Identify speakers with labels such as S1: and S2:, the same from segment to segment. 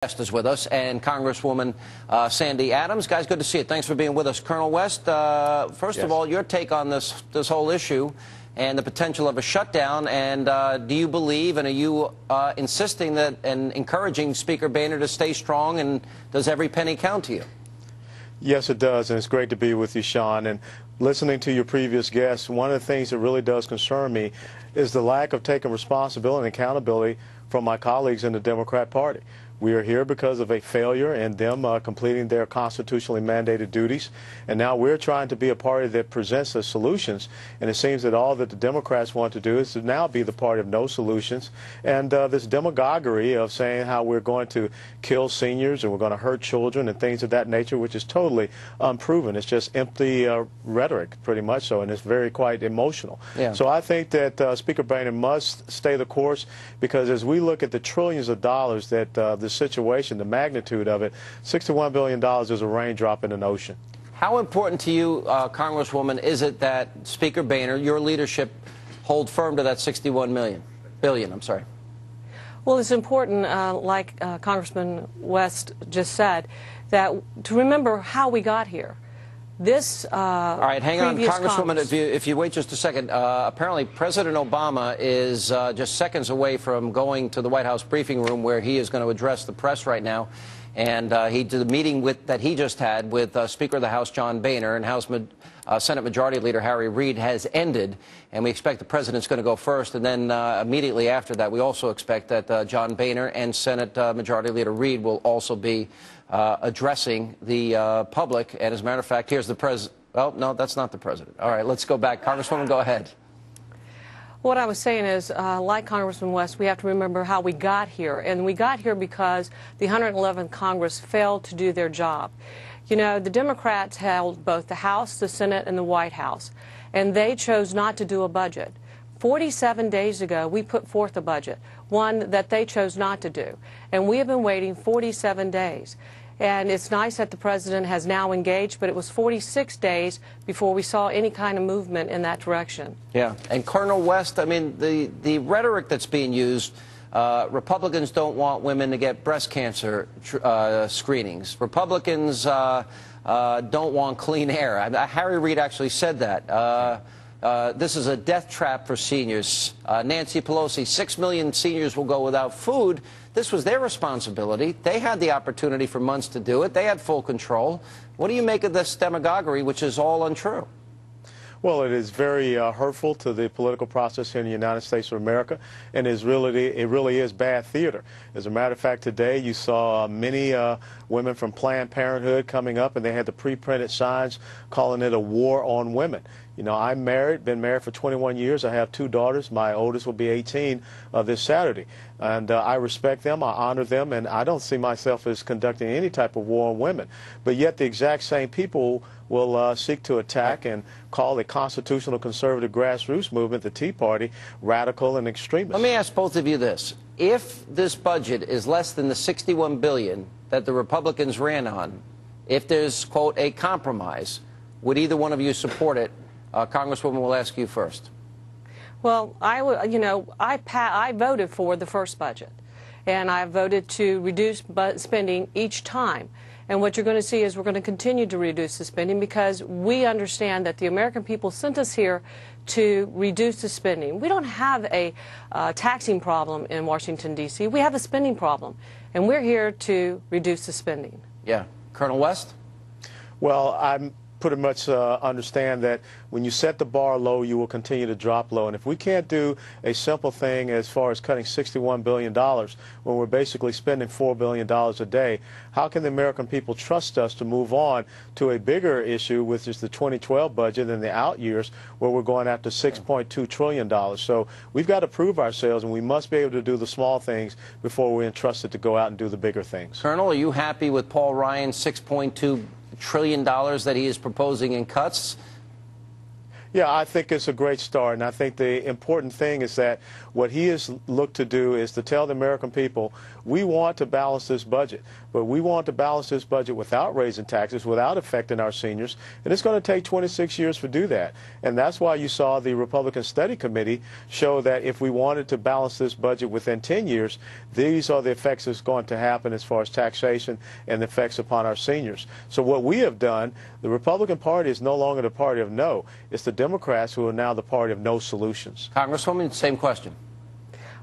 S1: Guest is with us, and Congresswoman Sandy Adams. Guys, good to see you. Thanks for being with us. Colonel West, first of all, your take on this whole issue and the potential of a shutdown, and do you believe, and are you insisting that and encouraging Speaker Boehner to stay strong, and does every penny count to you?
S2: Yes, it does, and it's great to be with you, Sean. And listening to your previous guests, one of the things that really does concern me is the lack of taking responsibility and accountability from my colleagues in the Democrat Party. We are here because of a failure in them completing their constitutionally mandated duties, and now we're trying to be a party that presents the solutions, and it seems that all that the Democrats want to do is to now be the party of no solutions, and this demagoguery of saying how we're going to kill seniors and we're going to hurt children and things of that nature, which is totally unproven. It's just empty rhetoric, pretty much so, and it's very quite emotional. Yeah. So I think that Speaker Boehner must stay the course, because as we look at the trillions of dollars that the situation, the magnitude of it, $61 billion is a raindrop in an ocean.
S1: How important to you, Congresswoman, is it that Speaker Boehner, your leadership, hold firm to that $61 billion? I'm sorry.
S3: Well, it's important, like Congressman West just said, that to remember how we got here. This
S1: all right, hang on, Congresswoman, if you wait just a second. Apparently, President Obama is just seconds away from going to the White House briefing room, where he is going to address the press right now. And the meeting that he just had with Speaker of the House John Boehner and Senate Majority Leader Harry Reid has ended, and we expect the president's going to go first. And then immediately after that, we also expect that John Boehner and Senate Majority Leader Reid will also be addressing the public. And as a matter of fact, here's the president. Oh, no, that's not the president. All right, let's go back. Congresswoman, go ahead.
S3: What I was saying is, like Congressman West, we have to remember how we got here. And we got here because the 111th Congress failed to do their job. You know, the Democrats held both the House, the Senate, and the White House, and they chose not to do a budget. 47 days ago, we put forth a budget, one that they chose not to do. And we have been waiting 47 days. And it's nice that the president has now engaged, but it was 46 days before we saw any kind of movement in that direction.
S1: Yeah. And Colonel West, I mean, the rhetoric that's being used, Republicans don't want women to get breast cancer screenings. Republicans don't want clean air. Harry Reid actually said that. This is a death trap for seniors. Nancy Pelosi, 6 million seniors will go without food. This was their responsibility. They had the opportunity for months to do it. They had full control. What do you make of this demagoguery, which is all untrue?
S2: Well, it is very hurtful to the political process here in the United States of America, and it really is bad theater. As a matter of fact, today you saw many women from Planned Parenthood coming up, and they had the pre-printed signs calling it a war on women. You know, I'm married, been married for 21 years. I have 2 daughters. My oldest will be 18 this Saturday. And I respect them, I honor them, and I don't see myself as conducting any type of war on women. But yet the exact same people will seek to attack and call the constitutional conservative grassroots movement, the Tea Party, radical and extremist.
S1: Let me ask both of you this. If this budget is less than the $61 billion that the Republicans ran on, if there's, quote, a compromise, would either one of you support it? Congresswoman, we'll ask you first.
S3: Well, I voted for the first budget, and I voted to reduce spending each time. And what you're going to see is we're going to continue to reduce the spending, because we understand that the American people sent us here to reduce the spending. We don't have a taxing problem in Washington, D.C. We have a spending problem, and we're here to reduce the spending.
S1: Yeah. Colonel West?
S2: Well, I'm pretty much understand that when you set the bar low, you will continue to drop low. And if we can't do a simple thing as far as cutting $61 billion when we're basically spending $4 billion a day, how can the American people trust us to move on to a bigger issue, which is the 2012 budget and the out years, where we're going after $6.2 trillion? So we've got to prove ourselves, and we must be able to do the small things before we're entrusted to go out and do the bigger things.
S1: Colonel, are you happy with Paul Ryan's $6.2 trillion that he is proposing in cuts?
S2: Yeah, I think it's a great start, and I think the important thing is that what he has looked to do is to tell the American people, we want to balance this budget, but we want to balance this budget without raising taxes, without affecting our seniors, and it's going to take 26 years to do that. And that's why you saw the Republican Study Committee show that if we wanted to balance this budget within 10 years, these are the effects that's going to happen as far as taxation and the effects upon our seniors. So what we have done, the Republican Party is no longer the party of no. It's the Democrats who are now the party of no solutions.
S1: Congresswoman, same question.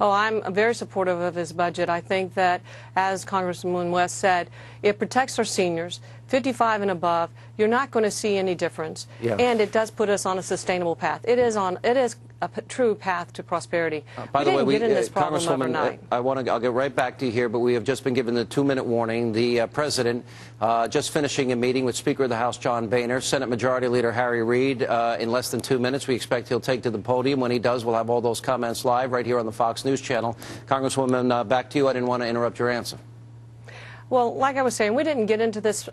S3: Oh, I'm very supportive of his budget. I think that, as Congressman West said, it protects our seniors, 55 and above. You're not going to see any difference, and it does put us on a sustainable path. It is a true path to prosperity.
S1: By the way,
S3: we didn't get in this problem overnight.
S1: I'll get right back to you here, but we have just been given the 2-minute warning. The president just finishing a meeting with Speaker of the House John Boehner, Senate Majority Leader Harry Reid. In less than 2 minutes, we expect he'll take to the podium. When he does, we'll have all those comments live right here on the Fox News channel. Congresswoman, back to you. I didn't want to interrupt your answer.
S3: Well, like I was saying, we didn't get into this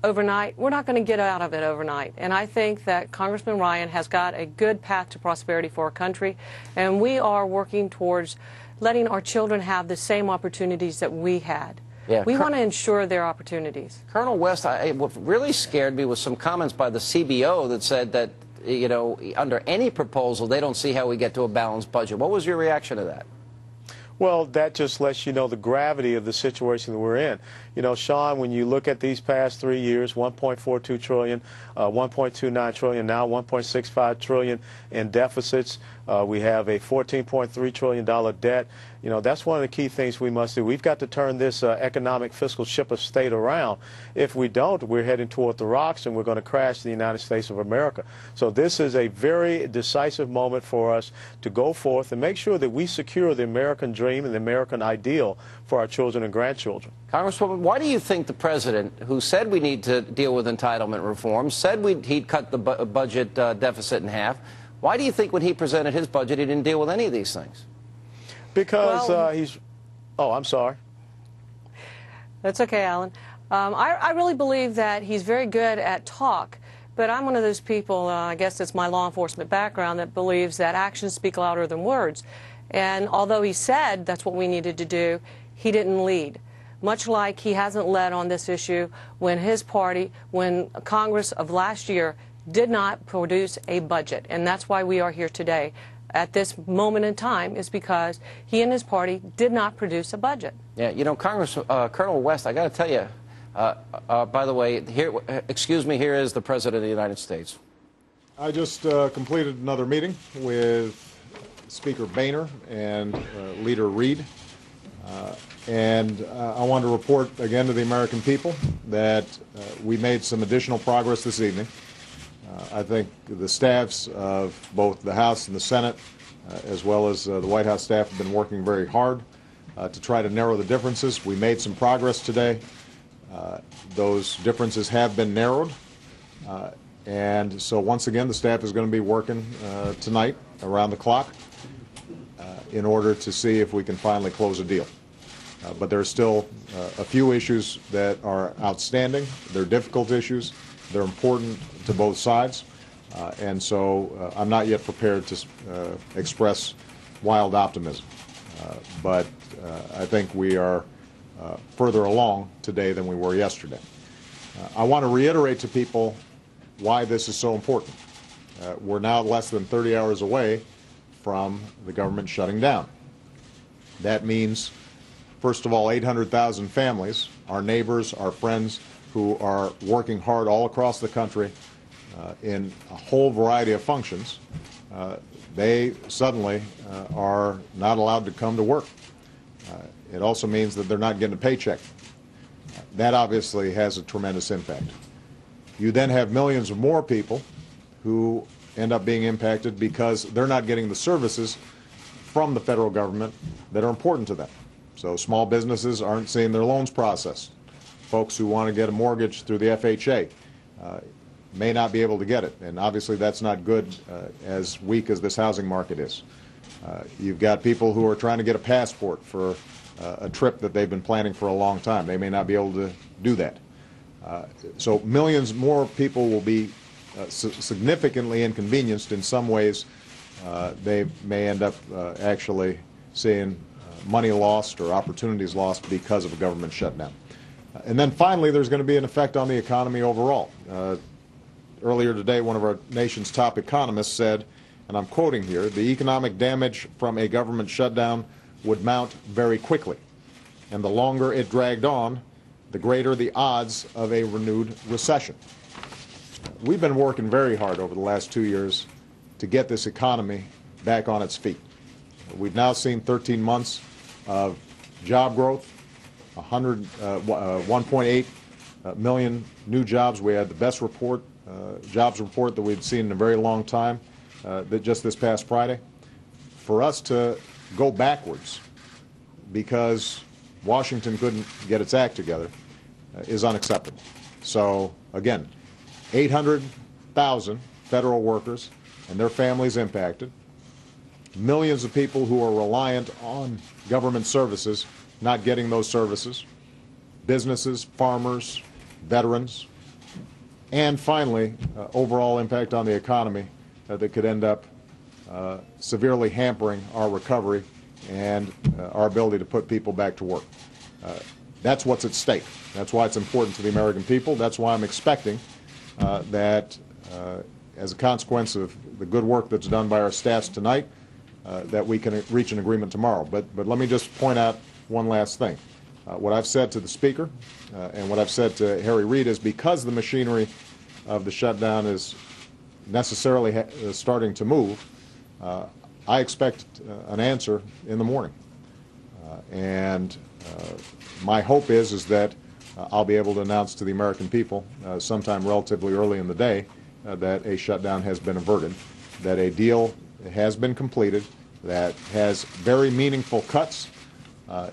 S3: overnight. We're not going to get out of it overnight. And I think that Congressman Ryan has got a good path to prosperity for our country. And we are working towards letting our children have the same opportunities that we had. Yeah, we want to ensure their opportunities.
S1: Colonel West, what really scared me was some comments by the CBO that said that, you know, under any proposal, they don't see how we get to a balanced budget. What was your reaction to that?
S2: Well, that just lets you know the gravity of the situation that we're in. You know, Sean, when you look at these past 3 years, $1.42 trillion, $1.29 trillion, now $1.65 trillion in deficits. We have a $14.3 trillion debt. You know, that's one of the key things we must do. We've got to turn this economic fiscal ship of state around. If we don't, we're heading toward the rocks and we're going to crash the United States of America. So this is a very decisive moment for us to go forth and make sure that we secure the American dream and the American ideal for our children and grandchildren.
S1: Congresswoman, why do you think the president, who said we need to deal with entitlement reform, said he'd cut the budget deficit in half, why do you think when he presented his budget he didn't deal with any of these things?
S2: Because he's... Oh, I'm sorry.
S3: That's okay, Alan. I really believe that he's very good at talk, but I'm one of those people, I guess it's my law enforcement background, that believes that actions speak louder than words. And although he said that's what we needed to do, he didn't lead. Much like he hasn't led on this issue when his party, when Congress of last year did not produce a budget. And that's why we are here today at this moment in time, is because he and his party did not produce a budget.
S1: Yeah, you know, Colonel West, I got to tell you, by the way, here, excuse me, here is the President of the United States.
S4: I just completed another meeting with Speaker Boehner and Leader Reid. I want to report again to the American people that we made some additional progress this evening. I think the staffs of both the House and the Senate, as well as the White House staff, have been working very hard to try to narrow the differences. We made some progress today. Those differences have been narrowed. And so once again, the staff is going to be working tonight around the clock in order to see if we can finally close a deal. But there are still a few issues that are outstanding. They're difficult issues. They're important to both sides. And so I'm not yet prepared to express wild optimism. But I think we are further along today than we were yesterday. I want to reiterate to people why this is so important. We're now less than 30 hours away from the government shutting down. That means, first of all, 800,000 families, our neighbors, our friends who are working hard all across the country in a whole variety of functions, they suddenly are not allowed to come to work. It also means that they're not getting a paycheck. That obviously has a tremendous impact. You then have millions of more people who end up being impacted because they're not getting the services from the federal government that are important to them. So small businesses aren't seeing their loans processed. Folks who want to get a mortgage through the FHA may not be able to get it, and obviously that's not good as weak as this housing market is. You've got people who are trying to get a passport for a trip that they've been planning for a long time. They may not be able to do that. So millions more people will be significantly inconvenienced. In some ways, they may end up actually seeing money lost or opportunities lost because of a government shutdown. And then finally, there's going to be an effect on the economy overall. Earlier today, one of our nation's top economists said, and I'm quoting here, the economic damage from a government shutdown would mount very quickly. And the longer it dragged on, the greater the odds of a renewed recession. We've been working very hard over the last 2 years to get this economy back on its feet. We've now seen 13 months of job growth, 1.8 million new jobs. We had the best jobs report that we'd seen in a very long time just this past Friday. For us to go backwards because Washington couldn't get its act together is unacceptable. So again, 800,000 federal workers and their families impacted, millions of people who are reliant on government services not getting those services, businesses, farmers, veterans, and finally, overall impact on the economy that could end up severely hampering our recovery and our ability to put people back to work. That's what's at stake. That's why it's important to the American people. That's why I'm expecting that as a consequence of the good work that's done by our staffs tonight, that we can reach an agreement tomorrow. But let me just point out one last thing. What I've said to the Speaker and what I've said to Harry Reid is because the machinery of the shutdown is necessarily starting to move, I expect an answer in the morning. And my hope is that I'll be able to announce to the American people sometime relatively early in the day that a shutdown has been averted, that a deal has been completed that has very meaningful cuts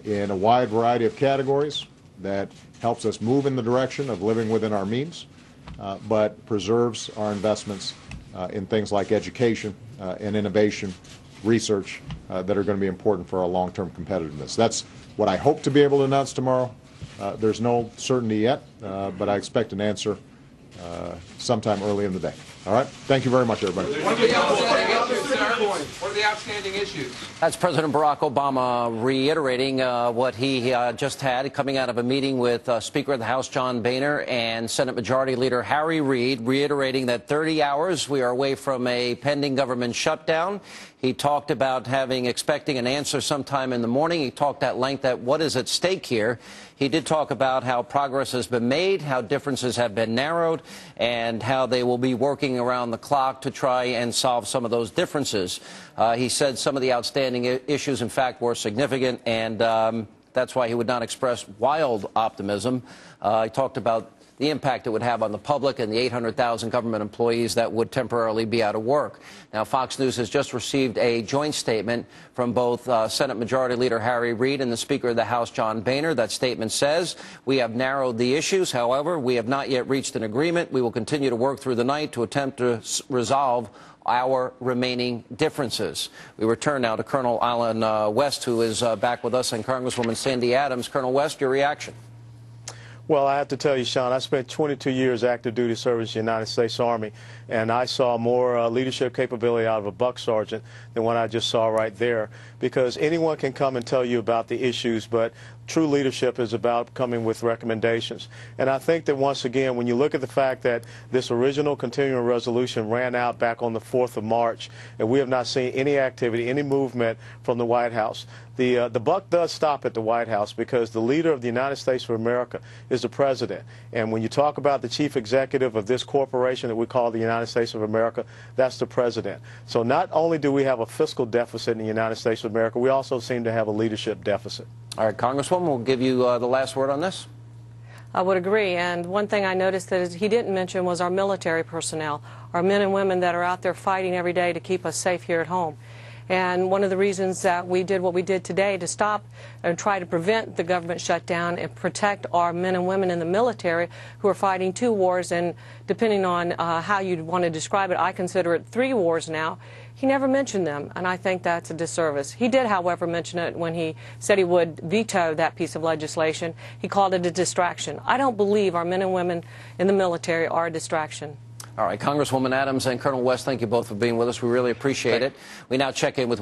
S4: in a wide variety of categories, that helps us move in the direction of living within our means, but preserves our investments in things like education and innovation, research that are going to be important for our long-term competitiveness. That's what I hope to be able to announce tomorrow. There's no certainty yet, but I expect an answer sometime early in the day. All right? Thank you very much, everybody.
S5: What are the outstanding issues?
S1: That's President Barack Obama reiterating what he just had coming out of a meeting with Speaker of the House John Boehner and Senate Majority Leader Harry Reid, reiterating that 30 hours we are away from a pending government shutdown. He talked about expecting an answer sometime in the morning. He talked at length at what is at stake here. He did talk about how progress has been made, how differences have been narrowed, and how they will be working around the clock to try and solve some of those differences. He said some of the outstanding issues, in fact, were significant, and that's why he would not express wild optimism. He talked about the impact it would have on the public and the 800,000 government employees that would temporarily be out of work. Now, Fox News has just received a joint statement from both Senate Majority Leader Harry Reid and the Speaker of the House John Boehner. That statement says, we have narrowed the issues. However, we have not yet reached an agreement. We will continue to work through the night to attempt to resolve our remaining differences. We return now to Colonel Alan West, who is back with us, and Congresswoman Sandy Adams. Colonel West, your reaction?
S2: Well, I have to tell you, Sean, I spent 22 years active duty service in the United States Army, and I saw more leadership capability out of a buck sergeant than what I just saw right there, because anyone can come and tell you about the issues, but true leadership is about coming with recommendations. And I think that once again, when you look at the fact that this original continuing resolution ran out back on the 4th of March, and we have not seen any activity, any movement from the White House, the buck does stop at the White House, because the leader of the United States of America is the president. And when you talk about the chief executive of this corporation that we call the United States of America, that's the president. So not only do we have a fiscal deficit in the United States of America, we also seem to have a leadership deficit.
S1: All right, Congresswoman, we'll give you the last word on this.
S3: I would agree. And one thing I noticed that he didn't mention was our military personnel, our men and women that are out there fighting every day to keep us safe here at home. And one of the reasons that we did what we did today to stop and try to prevent the government shutdown and protect our men and women in the military who are fighting 2 wars, and depending on how you want to describe it, I consider it 3 wars now. He never mentioned them, and I think that's a disservice. He did, however, mention it when he said he would veto that piece of legislation. He called it a distraction. I don't believe our men and women in the military are a distraction.
S1: All right, Congresswoman Adams and Colonel West, thank you both for being with us. We really appreciate it. We now check in with